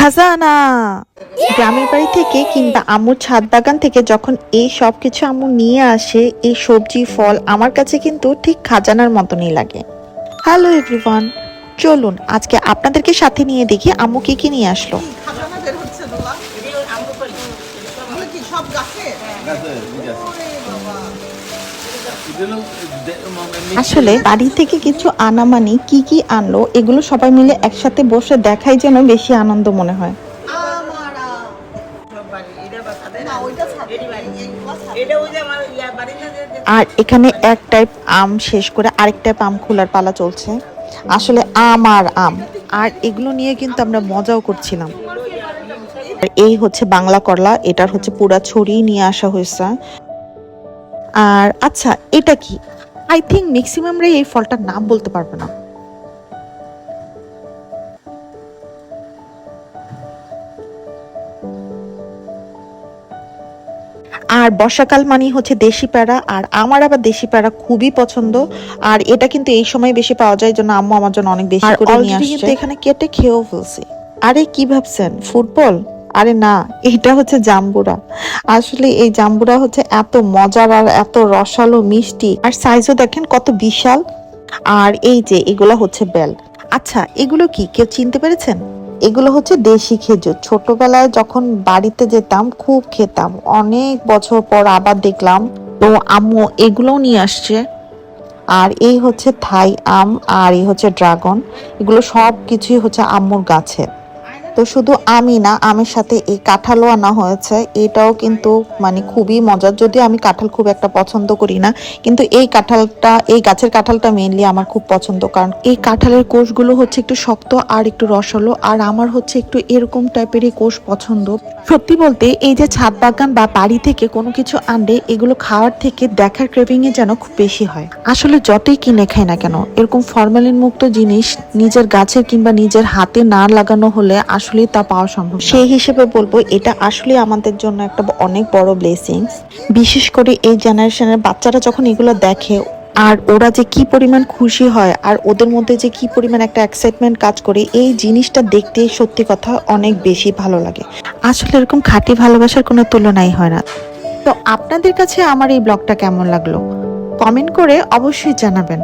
খাজানা। গ্রামের বাড়ি থেকে কিংবা আম্মুর ছাদ বাগান থেকে যখন এই সব কিছু আম্মু নিয়ে আসে, এই সবজি ফল আমার কাছে কিন্তু ঠিক খাজানার মতনই লাগে। হ্যালো এভরিওয়ান, চলুন আজকে আপনাদেরকে সাথে নিয়ে দেখি আম্মু কি কি নিয়ে আসলো। আসলে বাড়ি থেকে কিছু আনা মানে কি কি আনলো এগুলো সবাই মিলে একসাথে বসে দেখাই যেন বেশি আনন্দ মনে হয়। আর এখানে এক টাইপ আম শেষ করে আরেক টাইপ আম খোলার পালা চলছে। আসলে আম আর আম, আর এগুলো নিয়ে কিন্তু আমরা মজাও করছিলাম। আর এই হচ্ছে বাংলা করলা, এটার হচ্ছে পুরা ছড়ি নিয়ে আসা হয়েছে। আর আচ্ছা, এটা কি? আই থিঙ্ক ম্যাক্সিমামরাই এই ফলটার নাম বলতে পারবে না। আর বর্ষাকাল মানেই হচ্ছে দেশি প্যারা, আর আমার আবার দেশি প্যারা খুবই পছন্দ। আর এটা কিন্তু এই সময় বেশি পাওয়া যায়, জন্য আম্মু আমার জন্য অনেক বেশি করে নিয়ে আসছে। কিন্তু এখানে কেটে খেয়েও ফেলছি। আরে কি ভাবছেন ফুটবল? আরে না, এটা হচ্ছে জাম্বুরা। আসলে এই জাম্বুরা হচ্ছে এত মজার আর এত রসালো মিষ্টি, আর সাইজও দেখেন কত বিশাল। আর এই যে এগুলো হচ্ছে বেল। আচ্ছা, এগুলো কি কেউ চিনতে পেরেছেন? এগুলো হচ্ছে দেশি খেজুর। ছোটবেলায় যখন বাড়িতে যেতাম খুব খেতাম, অনেক বছর পর আবার দেখলাম, তো আম্মু এগুলোও নিয়ে আসছে। আর এই হচ্ছে থাই আম, আর এই হচ্ছে ড্রাগন। এগুলো সব কিছুই হচ্ছে আম্মুর গাছের। তো শুধু আমি না, আমের সাথে এই কাঁঠালও আনা হয়েছে। এটাও কিন্তু মানে খুবই মজার, যদিও আমি কাঁঠাল খুব একটা পছন্দ করি না, কিন্তু এই কাঁঠালটা, এই গাছের কাঁঠালটা মেইনলি আমার খুব পছন্দ, কারণ এই কাঁঠালের কোষগুলো হচ্ছে একটু শক্ত আর একটু রসালো, আর আমার হচ্ছে একটু এরকম টাইপেরই কোষ পছন্দ। সত্যি বলতে এই যে ছাদ বাগান বা বাড়ি থেকে কোনো কিছু আনলে এগুলো খাওয়ার থেকে দেখার ক্রেভিং এ যেন খুব বেশি হয়। আসলে যতই কিনে খাই না কেন, এরকম ফরমালিন মুক্ত জিনিস নিজের গাছের কিংবা নিজের হাতে না লাগানো হলে আসলে তা পাওয়া সম্ভব। সেই হিসেবে বলবো এটা আসলে আমাদের জন্য একটা অনেক বড় ব্লেসিংস। বিশেষ করে এই জেনারেশনের বাচ্চারা যখন এগুলো দেখে, আর ওরা যে কি পরিমাণ খুশি হয়, আর ওদের মধ্যে যে কি পরিমাণ একটা এক্সাইটমেন্ট কাজ করে, এই জিনিসটা দেখতে সত্যি কথা অনেক বেশি ভালো লাগে। আসলে এরকম খাঁটি ভালোবাসার কোনো তুলনাই হয় না। তো আপনাদের কাছে আমার এই ব্লগটা কেমন লাগলো কমেন্ট করে অবশ্যই জানাবেন।